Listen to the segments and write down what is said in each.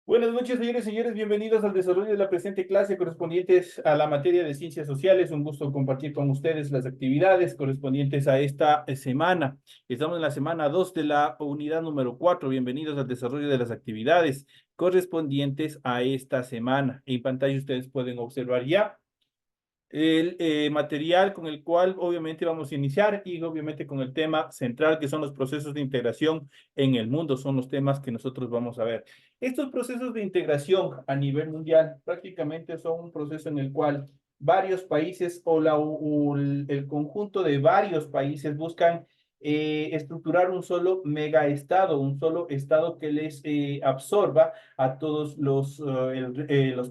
Buenas noches, señores y señores. Bienvenidos al desarrollo de la presente clase correspondientes a la materia de ciencias sociales. Un gusto compartir con ustedes las actividades correspondientes a esta semana. Estamos en la semana 2 de la unidad número 4. Bienvenidos al desarrollo de las actividades correspondientes a esta semana. En pantalla ustedes pueden observar ya el material con el cual obviamente vamos a iniciar y obviamente con el tema central que son los procesos de integración en el mundo, son los temas que nosotros vamos a ver. Estos procesos de integración a nivel mundial prácticamente son un proceso en el cual varios países o el conjunto de varios países buscan estructurar un solo megaestado, un solo estado que les absorba a todos los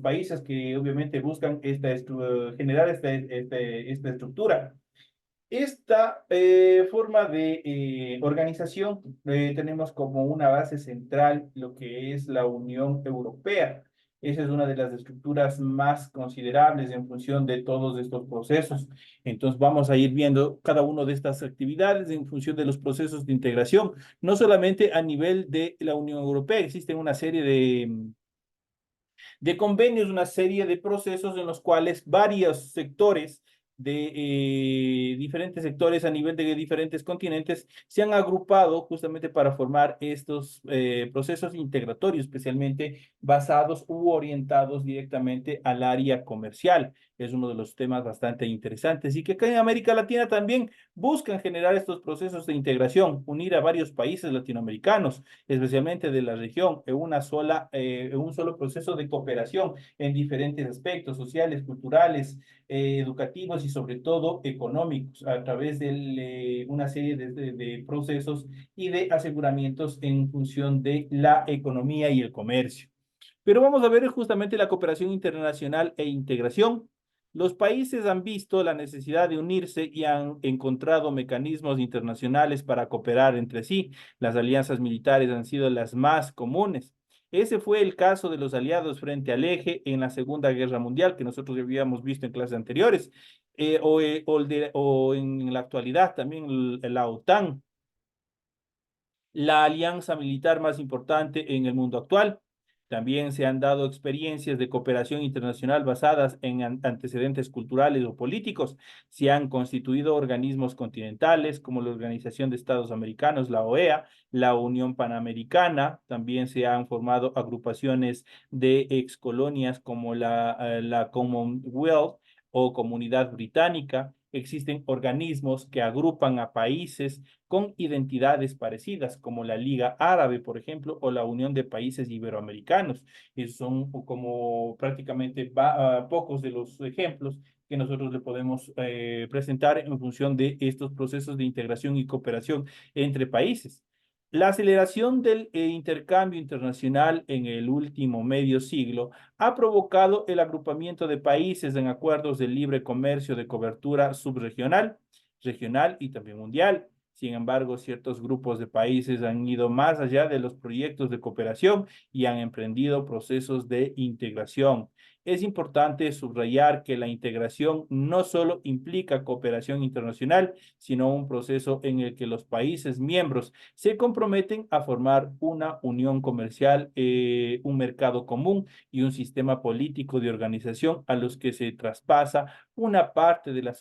países que obviamente buscan generar esta estructura. Esta forma de organización tenemos como una base central lo que es la Unión Europea. Esa es una de las estructuras más considerables en función de todos estos procesos. Entonces vamos a ir viendo cada una de estas actividades en función de los procesos de integración, no solamente a nivel de la Unión Europea, existen una serie de convenios, una serie de procesos en los cuales varios sectores de diferentes sectores a nivel de diferentes continentes se han agrupado justamente para formar estos procesos integratorios, especialmente basados u orientados directamente al área comercial. Es uno de los temas bastante interesantes y que acá en América Latina también buscan generar estos procesos de integración, unir a varios países latinoamericanos, especialmente de la región, en un solo proceso de cooperación en diferentes aspectos sociales, culturales, educativos y sobre todo económicos, a través de una serie de procesos y de aseguramientos en función de la economía y el comercio. Pero vamos a ver justamente la cooperación internacional e integración. Los países han visto la necesidad de unirse y han encontrado mecanismos internacionales para cooperar entre sí. Las alianzas militares han sido las más comunes. Ese fue el caso de los aliados frente al eje en la Segunda Guerra Mundial, que nosotros habíamos visto en clases anteriores, o en la actualidad también la OTAN, la alianza militar más importante en el mundo actual. También se han dado experiencias de cooperación internacional basadas en antecedentes culturales o políticos. Se han constituido organismos continentales como la Organización de Estados Americanos, la OEA, la Unión Panamericana. También se han formado agrupaciones de excolonias como la Commonwealth o Comunidad Británica. Existen organismos que agrupan a países con identidades parecidas, como la Liga Árabe, por ejemplo, o la Unión de Países Iberoamericanos. Esos son como prácticamente pocos de los ejemplos que nosotros le podemos presentar en función de estos procesos de integración y cooperación entre países. La aceleración del intercambio internacional en el último medio siglo ha provocado el agrupamiento de países en acuerdos de libre comercio de cobertura subregional, regional y también mundial. Sin embargo, ciertos grupos de países han ido más allá de los proyectos de cooperación y han emprendido procesos de integración. Es importante subrayar que la integración no solo implica cooperación internacional, sino un proceso en el que los países miembros se comprometen a formar una unión comercial, un mercado común y un sistema político de organización a los que se traspasa una parte de la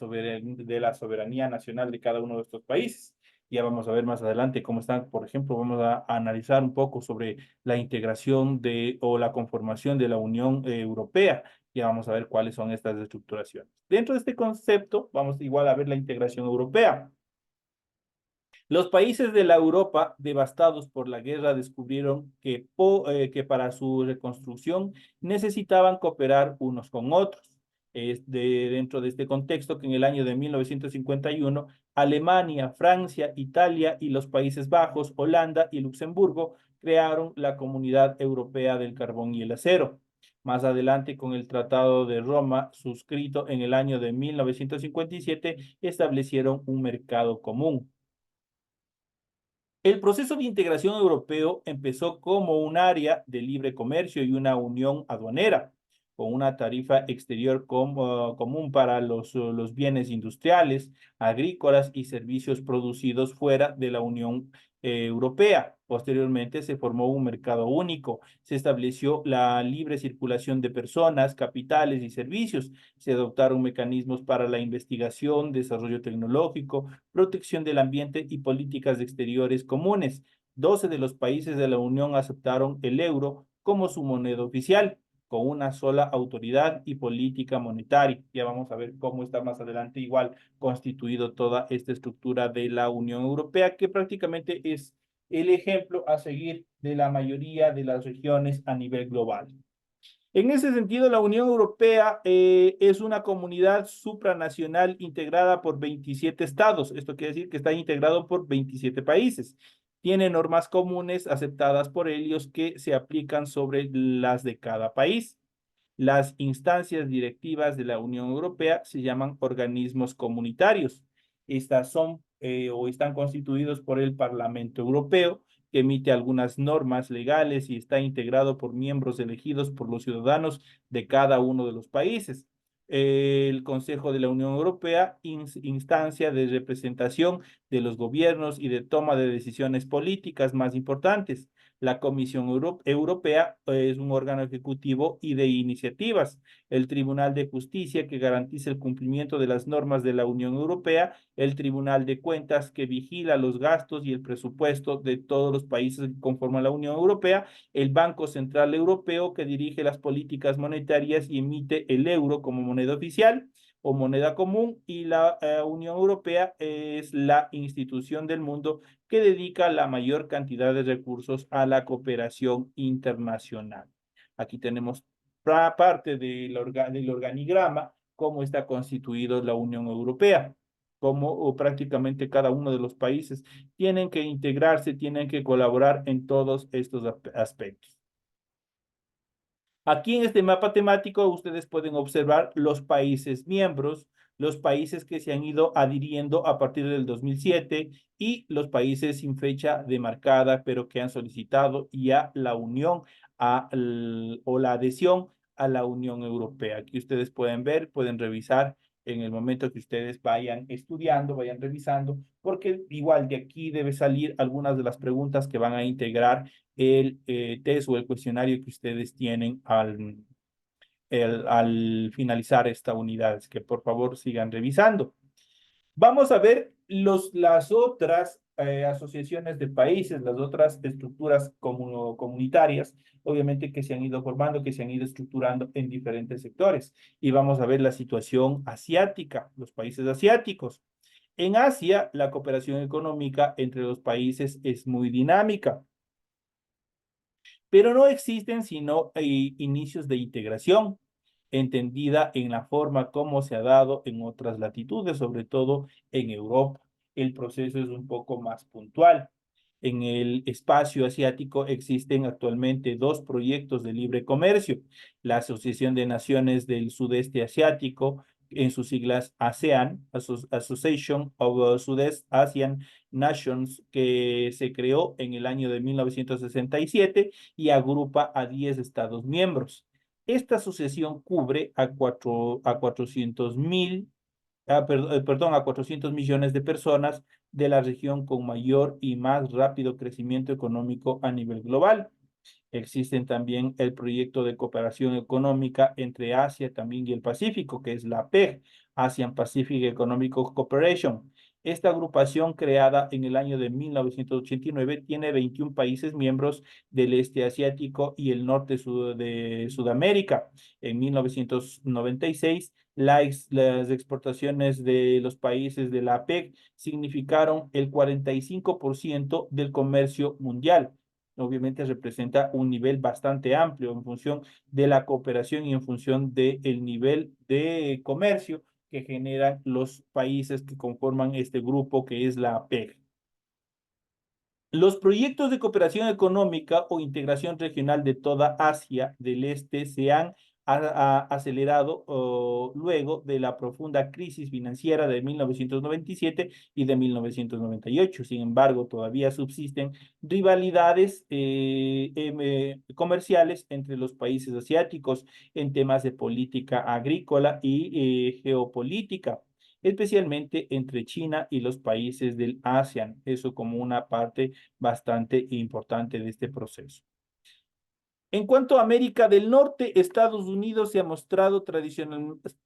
soberanía nacional de cada uno de estos países. Ya vamos a ver más adelante cómo están, por ejemplo, vamos a analizar un poco sobre la integración o la conformación de la Unión Europea. Ya vamos a ver cuáles son estas estructuraciones. Dentro de este concepto, vamos igual a ver la integración europea. Los países de la Europa devastados por la guerra descubrieron que para su reconstrucción necesitaban cooperar unos con otros. Dentro de este contexto que en el año de 1951, Alemania, Francia, Italia y los Países Bajos, Holanda y Luxemburgo crearon la Comunidad Europea del Carbón y el Acero. Más adelante, con el Tratado de Roma, suscrito en el año de 1957, establecieron un mercado común. El proceso de integración europeo empezó como un área de libre comercio y una unión aduanera, con una tarifa exterior común para los bienes industriales, agrícolas y servicios producidos fuera de la Unión Europea. Posteriormente se formó un mercado único, se estableció la libre circulación de personas, capitales y servicios, se adoptaron mecanismos para la investigación, desarrollo tecnológico, protección del ambiente y políticas exteriores comunes. 12 de los países de la Unión aceptaron el euro como su moneda oficial, con una sola autoridad y política monetaria. Ya vamos a ver cómo está más adelante igual constituido toda esta estructura de la Unión Europea, que prácticamente es el ejemplo a seguir de la mayoría de las regiones a nivel global. En ese sentido, la Unión Europea es una comunidad supranacional integrada por 27 estados. Esto quiere decir que está integrado por 27 países. Tiene normas comunes aceptadas por ellos que se aplican sobre las de cada país. Las instancias directivas de la Unión Europea se llaman organismos comunitarios. Estas son o están constituidos por el Parlamento Europeo, que emite algunas normas legales y está integrado por miembros elegidos por los ciudadanos de cada uno de los países. El Consejo de la Unión Europea, instancia de representación de los gobiernos y de toma de decisiones políticas más importantes. La Comisión Europea es un órgano ejecutivo y de iniciativas. El Tribunal de Justicia, que garantiza el cumplimiento de las normas de la Unión Europea. El Tribunal de Cuentas, que vigila los gastos y el presupuesto de todos los países que conforman la Unión Europea. El Banco Central Europeo, que dirige las políticas monetarias y emite el euro como moneda oficial o moneda común, y la Unión Europea es la institución del mundo que dedica la mayor cantidad de recursos a la cooperación internacional. Aquí tenemos parte del organigrama, cómo está constituido la Unión Europea, cómo prácticamente cada uno de los países tienen que integrarse, tienen que colaborar en todos estos aspectos. Aquí en este mapa temático ustedes pueden observar los países miembros, los países que se han ido adhiriendo a partir del 2007 y los países sin fecha demarcada, pero que han solicitado ya la unión o la adhesión a la Unión Europea. Aquí ustedes pueden ver, pueden revisar en el momento que ustedes vayan estudiando, vayan revisando, porque igual de aquí debe salir algunas de las preguntas que van a integrar el test o el cuestionario que ustedes tienen al finalizar esta unidad. Es que por favor sigan revisando. Vamos a ver las otras asociaciones de países, las otras estructuras comunitarias, obviamente que se han ido formando, que se han ido estructurando en diferentes sectores. Y vamos a ver la situación asiática, los países asiáticos. En Asia, la cooperación económica entre los países es muy dinámica, pero no existen sino inicios de integración, entendida en la forma como se ha dado en otras latitudes, sobre todo en Europa. El proceso es un poco más puntual. En el espacio asiático existen actualmente dos proyectos de libre comercio: la Asociación de Naciones del Sudeste Asiático, en sus siglas ASEAN, Association of Southeast Asian Nations, que se creó en el año de 1967 y agrupa a 10 estados miembros. Esta asociación cubre a 400 millones de personas de la región con mayor y más rápido crecimiento económico a nivel global. Existen también el proyecto de cooperación económica entre Asia también y el Pacífico, que es la APEC, Asian Pacific Economic Cooperation. Esta agrupación, creada en el año de 1989, tiene 21 países miembros del este asiático y el norte de Sudamérica. En 1996, las exportaciones de los países de la APEC significaron el 45% del comercio mundial. obviamente representa un nivel bastante amplio en función de la cooperación y en función del nivel de comercio que generan los países que conforman este grupo que es la APEC. Los proyectos de cooperación económica o integración regional de toda Asia del Este se han acelerado luego de la profunda crisis financiera de 1997 y de 1998. Sin embargo, todavía subsisten rivalidades comerciales entre los países asiáticos en temas de política agrícola y geopolítica, especialmente entre China y los países del ASEAN. Eso como una parte bastante importante de este proceso. En cuanto a América del Norte, Estados Unidos se ha mostrado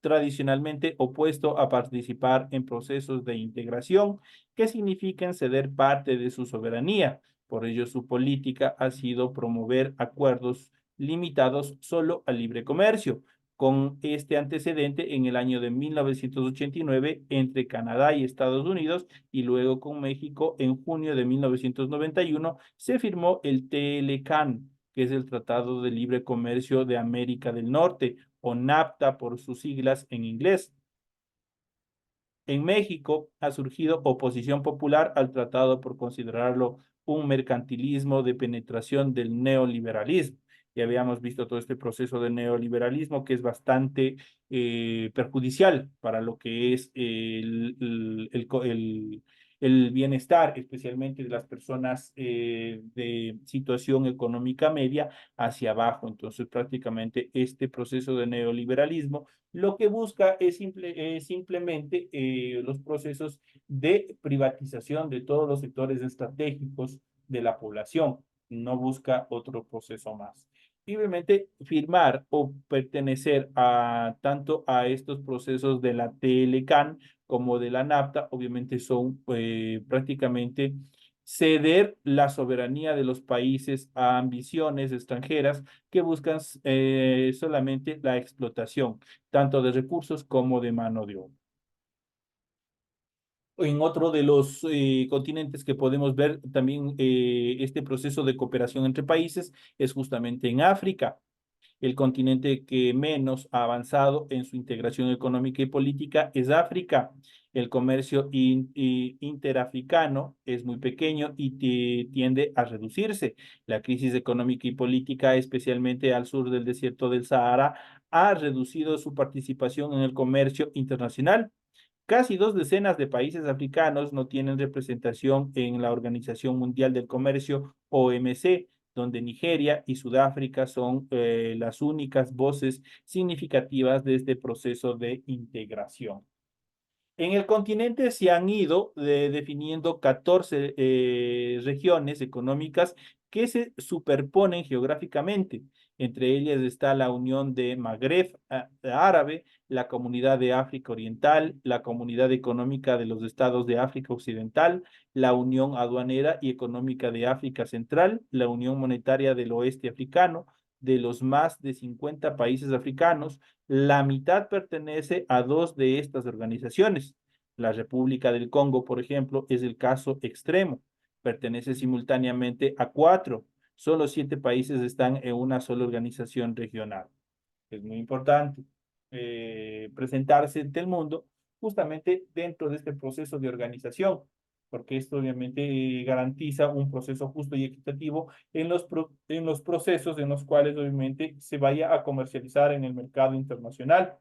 tradicionalmente opuesto a participar en procesos de integración que significan ceder parte de su soberanía. Por ello, su política ha sido promover acuerdos limitados solo al libre comercio, con este antecedente en el año de 1989 entre Canadá y Estados Unidos y luego con México en junio de 1991 se firmó el TLCAN, que es el Tratado de Libre Comercio de América del Norte, o NAFTA por sus siglas en inglés. En México ha surgido oposición popular al tratado por considerarlo un mercantilismo de penetración del neoliberalismo. Ya habíamos visto todo este proceso de neoliberalismo que es bastante perjudicial para lo que es el bienestar, especialmente de las personas de situación económica media hacia abajo. Entonces, prácticamente este proceso de neoliberalismo lo que busca es simplemente los procesos de privatización de todos los sectores estratégicos de la población, no busca otro proceso más. Y obviamente firmar o pertenecer a tanto a estos procesos de la TLCAN como de la NAFTA, obviamente son prácticamente ceder la soberanía de los países a ambiciones extranjeras que buscan solamente la explotación tanto de recursos como de mano de obra. En otro de los continentes que podemos ver también este proceso de cooperación entre países es justamente en África, el continente que menos ha avanzado en su integración económica y política es África. El comercio interafricano es muy pequeño y tiende a reducirse. La crisis económica y política, especialmente al sur del desierto del Sahara, ha reducido su participación en el comercio internacional. Casi dos decenas de países africanos no tienen representación en la Organización Mundial del Comercio, OMC, donde Nigeria y Sudáfrica son las únicas voces significativas de este proceso de integración. En el continente se han ido definiendo 14 regiones económicas que se superponen geográficamente. Entre ellas está la Unión de Magreb Árabe, la Comunidad de África Oriental, la Comunidad Económica de los Estados de África Occidental, la Unión Aduanera y Económica de África Central, la Unión Monetaria del Oeste Africano. De los más de 50 países africanos, la mitad pertenece a dos de estas organizaciones. La República del Congo, por ejemplo, es el caso extremo. Pertenece simultáneamente a cuatro. Solo 7 países están en una sola organización regional. Es muy importante presentarse ante el mundo justamente dentro de este proceso de organización, porque esto obviamente garantiza un proceso justo y equitativo en los procesos en los cuales obviamente se vaya a comercializar en el mercado internacional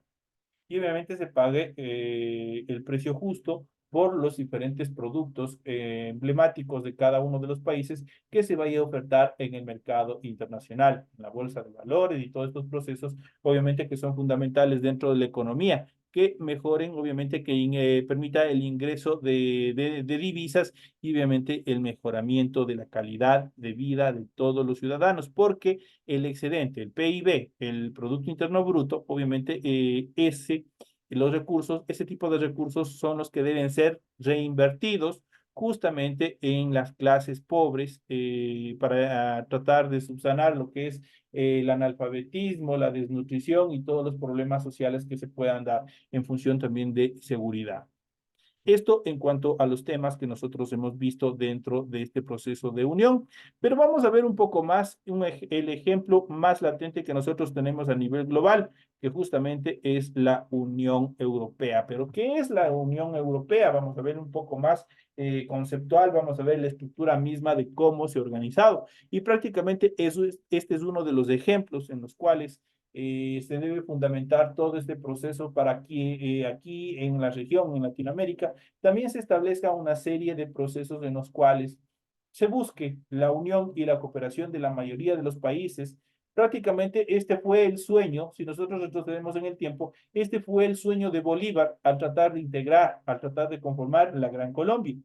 y obviamente se pague el precio justo por los diferentes productos emblemáticos de cada uno de los países que se vaya a ofertar en el mercado internacional, en la bolsa de valores y todos estos procesos, obviamente que son fundamentales dentro de la economía, que mejoren, obviamente que permita el ingreso de divisas y obviamente el mejoramiento de la calidad de vida de todos los ciudadanos, porque el excedente, el PIB, el Producto Interno Bruto, obviamente los recursos, ese tipo de recursos son los que deben ser reinvertidos justamente en las clases pobres para tratar de subsanar lo que es el analfabetismo, la desnutrición y todos los problemas sociales que se puedan dar en función también de seguridad. Esto en cuanto a los temas que nosotros hemos visto dentro de este proceso de unión. Pero vamos a ver un poco más el ejemplo más latente que nosotros tenemos a nivel global, que justamente es la Unión Europea. Pero, ¿qué es la Unión Europea? Vamos a ver un poco más conceptual, vamos a ver la estructura misma de cómo se ha organizado. Y prácticamente este es uno de los ejemplos en los cuales se debe fundamentar todo este proceso para que aquí en la región, en Latinoamérica, también se establezca una serie de procesos en los cuales se busque la unión y la cooperación de la mayoría de los países. Prácticamente este fue el sueño, si nosotros retrocedemos en el tiempo, este fue el sueño de Bolívar al tratar de integrar, al tratar de conformar la Gran Colombia.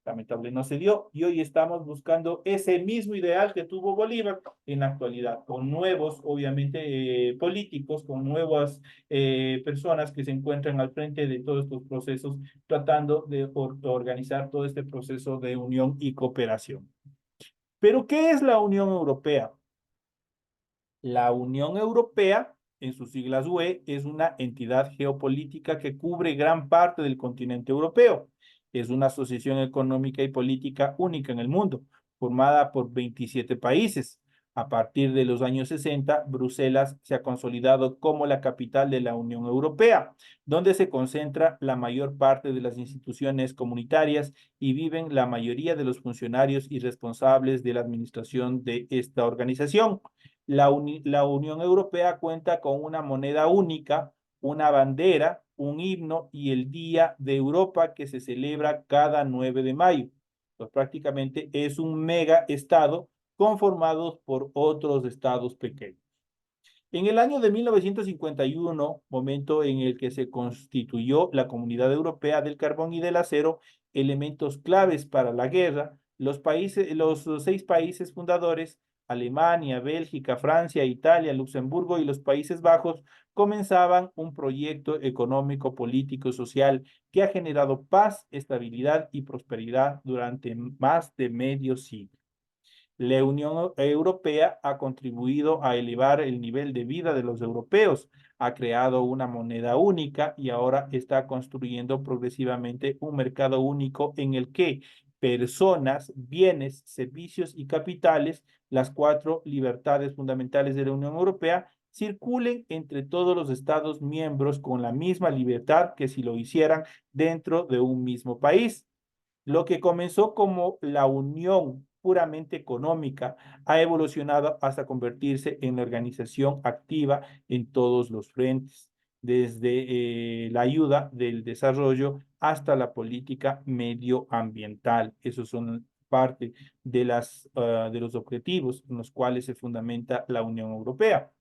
Lamentable no se dio y hoy estamos buscando ese mismo ideal que tuvo Bolívar en la actualidad, con nuevos, obviamente, políticos, con nuevas personas que se encuentran al frente de todos estos procesos, tratando de organizar todo este proceso de unión y cooperación. Pero, ¿qué es la Unión Europea? La Unión Europea, en sus siglas UE, es una entidad geopolítica que cubre gran parte del continente europeo. Es una asociación económica y política única en el mundo, formada por 27 países. A partir de los años 60, Bruselas se ha consolidado como la capital de la Unión Europea, donde se concentra la mayor parte de las instituciones comunitarias y viven la mayoría de los funcionarios y responsables de la administración de esta organización. La Unión Europea cuenta con una moneda única, una bandera, un himno y el Día de Europa que se celebra cada 9 de mayo. Pues prácticamente es un mega estado conformado por otros estados pequeños. En el año de 1951, momento en el que se constituyó la Comunidad Europea del Carbón y del Acero, elementos claves para la guerra, los 6 países fundadores, Alemania, Bélgica, Francia, Italia, Luxemburgo y los Países Bajos, comenzaban un proyecto económico, político, social que ha generado paz, estabilidad y prosperidad durante más de medio siglo. La Unión Europea ha contribuido a elevar el nivel de vida de los europeos, ha creado una moneda única y ahora está construyendo progresivamente un mercado único en el que personas, bienes, servicios y capitales, las 4 libertades fundamentales de la Unión Europea, circulen entre todos los Estados miembros con la misma libertad que si lo hicieran dentro de un mismo país. Lo que comenzó como la unión puramente económica ha evolucionado hasta convertirse en la organización activa en todos los frentes, desde la ayuda del desarrollo hasta la política medioambiental. Esos son parte de los objetivos en los cuales se fundamenta la Unión Europea.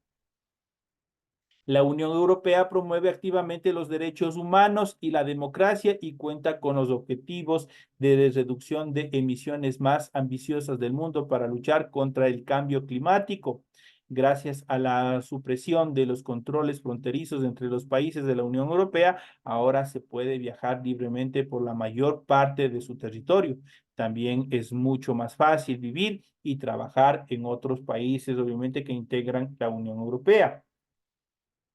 La Unión Europea promueve activamente los derechos humanos y la democracia y cuenta con los objetivos de reducción de emisiones más ambiciosas del mundo para luchar contra el cambio climático. Gracias a la supresión de los controles fronterizos entre los países de la Unión Europea, ahora se puede viajar libremente por la mayor parte de su territorio. También es mucho más fácil vivir y trabajar en otros países, obviamente, que integran la Unión Europea.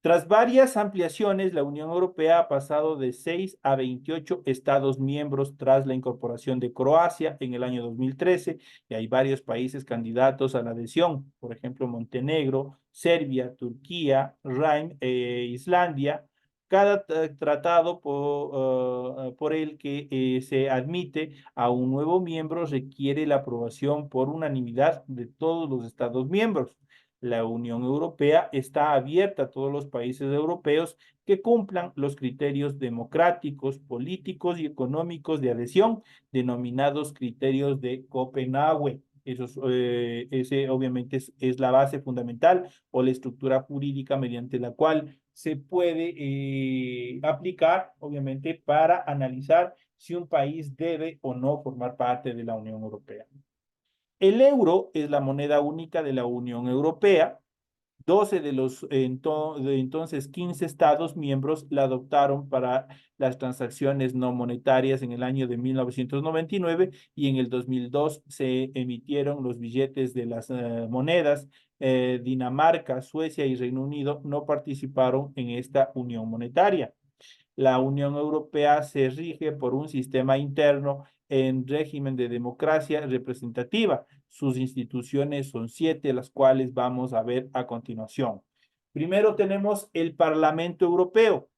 Tras varias ampliaciones, la Unión Europea ha pasado de 6 a 28 Estados miembros tras la incorporación de Croacia en el año 2013 y hay varios países candidatos a la adhesión, por ejemplo, Montenegro, Serbia, Turquía, Islandia. Cada tratado por el que se admite a un nuevo miembro requiere la aprobación por unanimidad de todos los Estados miembros. La Unión Europea está abierta a todos los países europeos que cumplan los criterios democráticos, políticos y económicos de adhesión, denominados criterios de Copenhague. Ese obviamente es la base fundamental o la estructura jurídica mediante la cual se puede aplicar, obviamente, para analizar si un país debe o no formar parte de la Unión Europea. El euro es la moneda única de la Unión Europea. 12 de los entonces 15 estados miembros la adoptaron para las transacciones no monetarias en el año de 1999 y en el 2002 se emitieron los billetes de las monedas. Dinamarca, Suecia y Reino Unido no participaron en esta unión monetaria. La Unión Europea se rige por un sistema interno en régimen de democracia representativa. Sus instituciones son 7, las cuales vamos a ver a continuación. Primero tenemos el Parlamento Europeo.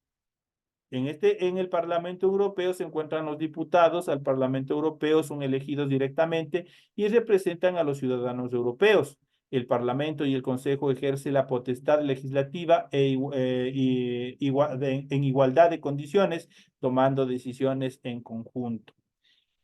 En el Parlamento Europeo se encuentran los diputados. Al Parlamento Europeo son elegidos directamente y representan a los ciudadanos europeos. El Parlamento y el Consejo ejercen la potestad legislativa en igualdad de condiciones, tomando decisiones en conjunto.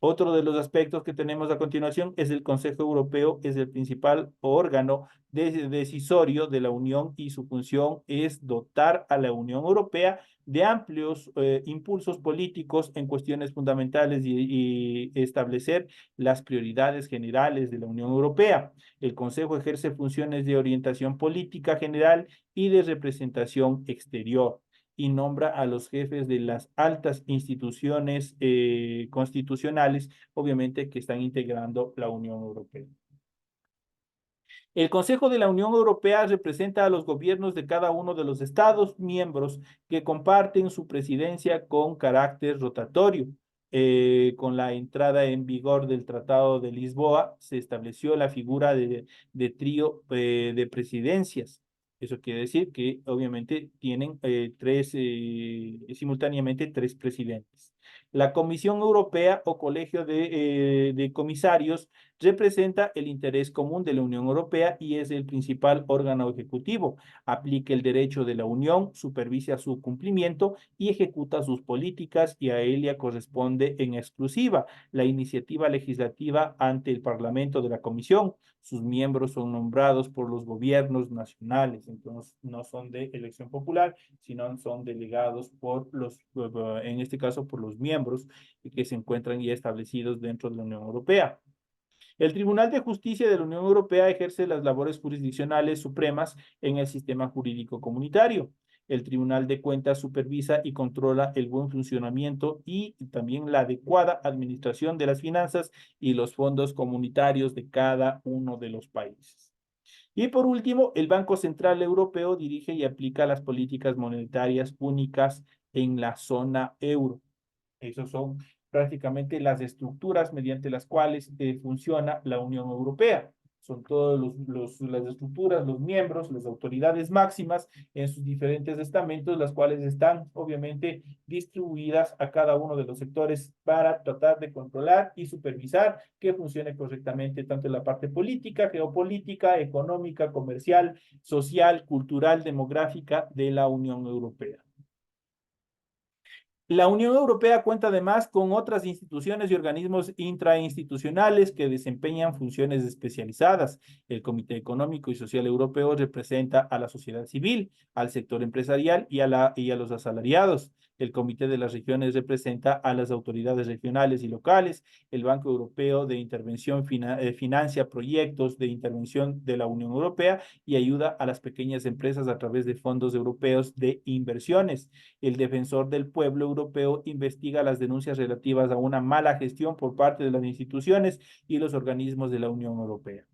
Otro de los aspectos que tenemos a continuación es el Consejo Europeo, es el principal órgano decisorio de la Unión y su función es dotar a la Unión Europea de amplios impulsos políticos en cuestiones fundamentales y establecer las prioridades generales de la Unión Europea. El Consejo ejerce funciones de orientación política general y de representación exterior y nombra a los jefes de las altas instituciones constitucionales, obviamente, que están integrando la Unión Europea. El Consejo de la Unión Europea representa a los gobiernos de cada uno de los Estados miembros que comparten su presidencia con carácter rotatorio. Con la entrada en vigor del Tratado de Lisboa, se estableció la figura de trío de presidencias. Eso quiere decir que obviamente tienen simultáneamente tres presidentes. La Comisión Europea o Colegio de Comisarios representa el interés común de la Unión Europea y es el principal órgano ejecutivo. Aplica el derecho de la Unión, supervisa su cumplimiento y ejecuta sus políticas y a ella corresponde en exclusiva la iniciativa legislativa ante el Parlamento de la Comisión. Sus miembros son nombrados por los gobiernos nacionales, entonces no son de elección popular, sino son delegados por en este caso, por los miembros que se encuentran ya establecidos dentro de la Unión Europea. El Tribunal de Justicia de la Unión Europea ejerce las labores jurisdiccionales supremas en el sistema jurídico comunitario. El Tribunal de Cuentas supervisa y controla el buen funcionamiento y también la adecuada administración de las finanzas y los fondos comunitarios de cada uno de los países. Y por último, el Banco Central Europeo dirige y aplica las políticas monetarias únicas en la zona euro. Esos son prácticamente las estructuras mediante las cuales funciona la Unión Europea. Son todas las estructuras, los miembros, las autoridades máximas en sus diferentes estamentos, las cuales están obviamente distribuidas a cada uno de los sectores para tratar de controlar y supervisar que funcione correctamente tanto en la parte política, geopolítica, económica, comercial, social, cultural, demográfica de la Unión Europea. La Unión Europea cuenta además con otras instituciones y organismos intrainstitucionales que desempeñan funciones especializadas. El Comité Económico y Social Europeo representa a la sociedad civil, al sector empresarial y a los asalariados. El Comité de las Regiones representa a las autoridades regionales y locales. El Banco Europeo de Intervención financia proyectos de intervención de la Unión Europea y ayuda a las pequeñas empresas a través de fondos europeos de inversiones. El Defensor del Pueblo Europeo investiga las denuncias relativas a una mala gestión por parte de las instituciones y los organismos de la Unión Europea.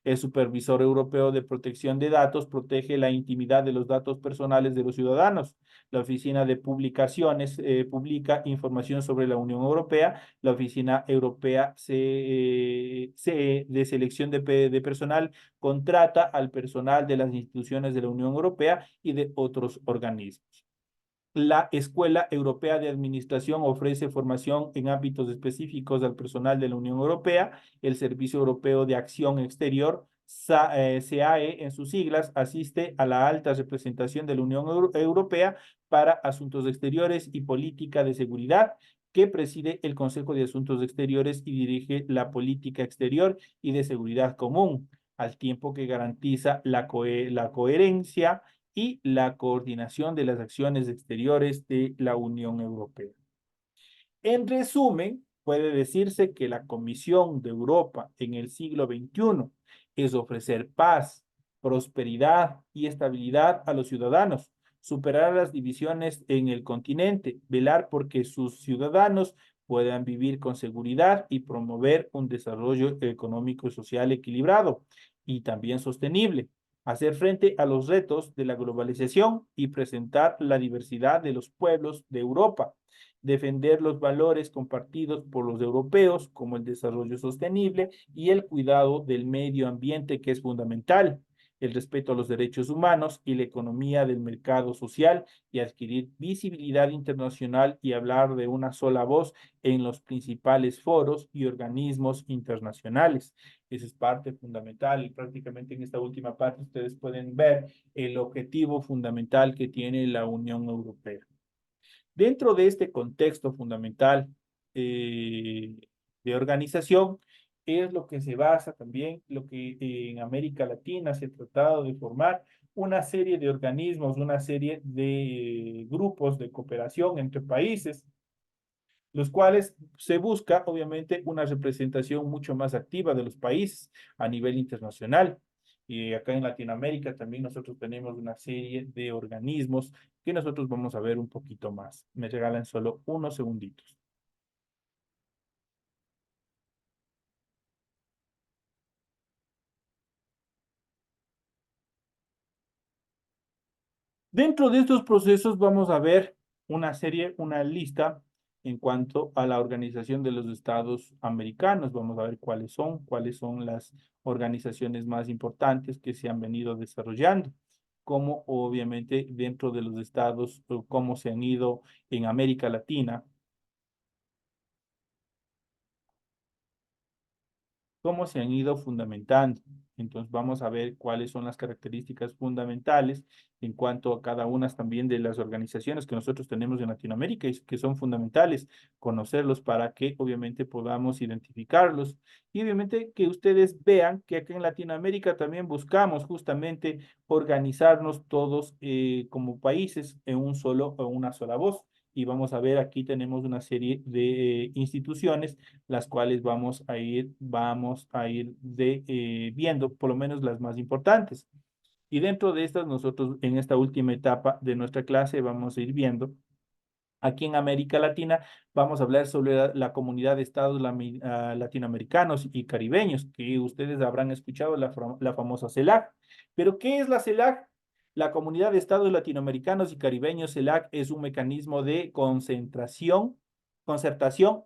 El Supervisor Europeo de Protección de Datos protege la intimidad de los datos personales de los ciudadanos. La Oficina de Publicaciones publica información sobre la Unión Europea. La Oficina Europea de Selección de Personal contrata al personal de las instituciones de la Unión Europea y de otros organismos. La Escuela Europea de Administración ofrece formación en ámbitos específicos al personal de la Unión Europea. El Servicio Europeo de Acción Exterior, SEAE en sus siglas, asiste a la alta representación de la Unión Europea para Asuntos Exteriores y Política de Seguridad, que preside el Consejo de Asuntos Exteriores y dirige la política exterior y de seguridad común, al tiempo que garantiza la coherencia y la coordinación de las acciones exteriores de la Unión Europea. En resumen, puede decirse que la Comisión de Europa en el siglo XXI es ofrecer paz, prosperidad y estabilidad a los ciudadanos, superar las divisiones en el continente, velar porque sus ciudadanos puedan vivir con seguridad y promover un desarrollo económico y social equilibrado y también sostenible. hacer frente a los retos de la globalización y presentar la diversidad de los pueblos de Europa, defender los valores compartidos por los europeos como el desarrollo sostenible y el cuidado del medio ambiente, que es fundamental, el respeto a los derechos humanos y la economía del mercado social, y adquirir visibilidad internacional y hablar de una sola voz en los principales foros y organismos internacionales. Eso es parte fundamental, y prácticamente en esta última parte ustedes pueden ver el objetivo fundamental que tiene la Unión Europea. Dentro de este contexto fundamental eh, de organización, es lo que se basa también, lo que en América Latina se ha tratado de formar una serie de organismos, una serie de grupos de cooperación entre países, los cuales se busca, obviamente, una representación mucho más activa de los países a nivel internacional. Y acá en Latinoamérica también nosotros tenemos una serie de organismos que nosotros vamos a ver un poquito más. Me regalan solo unos segunditos. Dentro de estos procesos vamos a ver una serie, una lista en cuanto a la organización de los estados americanos. Vamos a ver cuáles son las organizaciones más importantes que se han venido desarrollando, como obviamente dentro de los estados, cómo se han ido en América Latina, cómo se han ido fundamentando. Entonces vamos a ver cuáles son las características fundamentales en cuanto a cada una también de las organizaciones que nosotros tenemos en Latinoamérica y que son fundamentales conocerlos para que obviamente podamos identificarlos y obviamente que ustedes vean que aquí en Latinoamérica también buscamos justamente organizarnos todos como países en un solo o una sola voz. Y vamos a ver, aquí tenemos una serie de instituciones las cuales vamos a ir viendo por lo menos las más importantes. Y dentro de estas, nosotros en esta última etapa de nuestra clase vamos a ir viendo. Aquí en América Latina vamos a hablar sobre la comunidad de estados latinoamericanos y caribeños, que ustedes habrán escuchado la famosa CELAC. Pero, ¿qué es la CELAC? La Comunidad de Estados Latinoamericanos y Caribeños, CELAC, es un mecanismo de concertación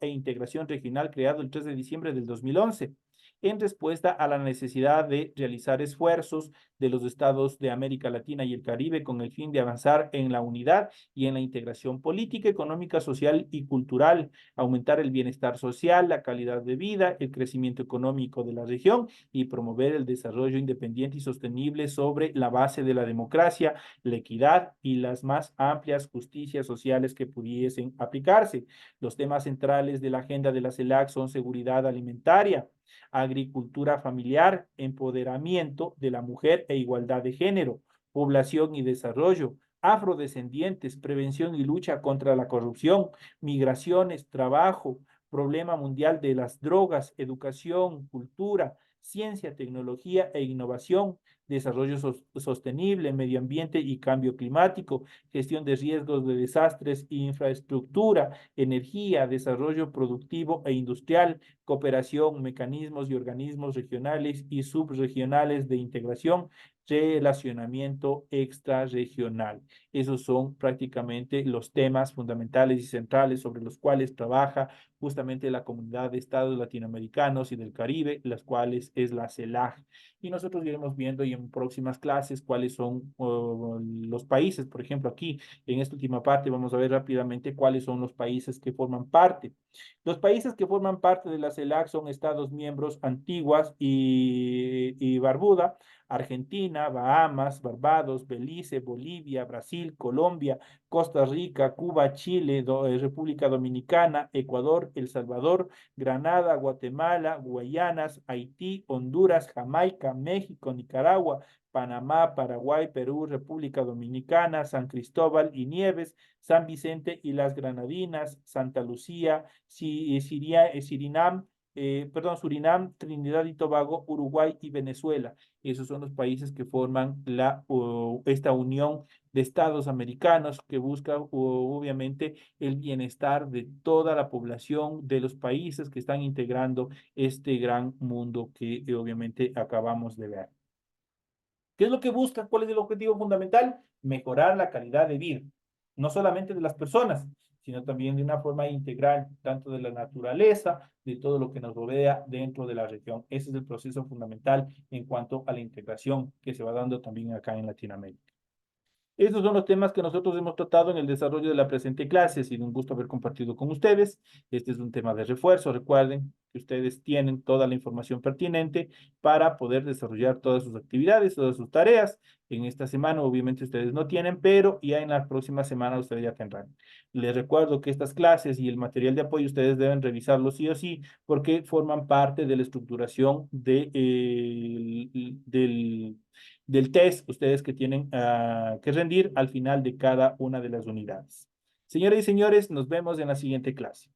e integración regional creado el 3 de diciembre del 2011 en respuesta a la necesidad de realizar esfuerzos de los estados de América Latina y el Caribe con el fin de avanzar en la unidad y en la integración política, económica, social y cultural, aumentar el bienestar social, la calidad de vida, el crecimiento económico de la región y promover el desarrollo independiente y sostenible sobre la base de la democracia, la equidad y las más amplias justicias sociales que pudiesen aplicarse. Los temas centrales de la agenda de la CELAC son seguridad alimentaria, agricultura familiar, empoderamiento de la mujer e igualdad de género, población y desarrollo, afrodescendientes, prevención y lucha contra la corrupción, migraciones, trabajo, problema mundial de las drogas, educación, cultura, ciencia, tecnología e innovación, desarrollo sostenible, medio ambiente y cambio climático, gestión de riesgos de desastres, infraestructura, energía, desarrollo productivo e industrial, cooperación, mecanismos y organismos regionales y subregionales de integración, relacionamiento extrarregional. Esos son prácticamente los temas fundamentales y centrales sobre los cuales trabaja justamente la comunidad de estados latinoamericanos y del Caribe, las cuales es la CELAC. Y nosotros iremos viendo y en próximas clases cuáles son los países. Por ejemplo, aquí en esta última parte vamos a ver rápidamente cuáles son los países que forman parte. Los países que forman parte de la CELAC son Estados miembros Antiguas y Barbuda, Argentina, Bahamas, Barbados, Belice, Bolivia, Brasil, Colombia, Costa Rica, Cuba, Chile, República Dominicana, Ecuador, El Salvador, Granada, Guatemala, Guayanas, Haití, Honduras, Jamaica, México, Nicaragua, Panamá, Paraguay, Perú, República Dominicana, San Cristóbal y Nieves, San Vicente y las Granadinas, Santa Lucía, Surinam, Trinidad y Tobago, Uruguay y Venezuela. Esos son los países que forman esta unión de estados americanos que busca obviamente el bienestar de toda la población de los países que están integrando este gran mundo que obviamente acabamos de ver. ¿Qué es lo que busca? ¿Cuál es el objetivo fundamental? Mejorar la calidad de vida, no solamente de las personas, sino también de una forma integral, tanto de la naturaleza, de todo lo que nos rodea dentro de la región. Ese es el proceso fundamental en cuanto a la integración que se va dando también acá en Latinoamérica. Estos son los temas que nosotros hemos tratado en el desarrollo de la presente clase. Ha sido un gusto haber compartido con ustedes. Este es un tema de refuerzo. Recuerden que ustedes tienen toda la información pertinente para poder desarrollar todas sus actividades, todas sus tareas. En esta semana, obviamente, ustedes no tienen, pero ya en la próxima semana ustedes ya tendrán. Les recuerdo que estas clases y el material de apoyo ustedes deben revisarlo sí o sí, porque forman parte de la estructuración del test ustedes que tienen que rendir al final de cada una de las unidades. Señoras y señores, nos vemos en la siguiente clase.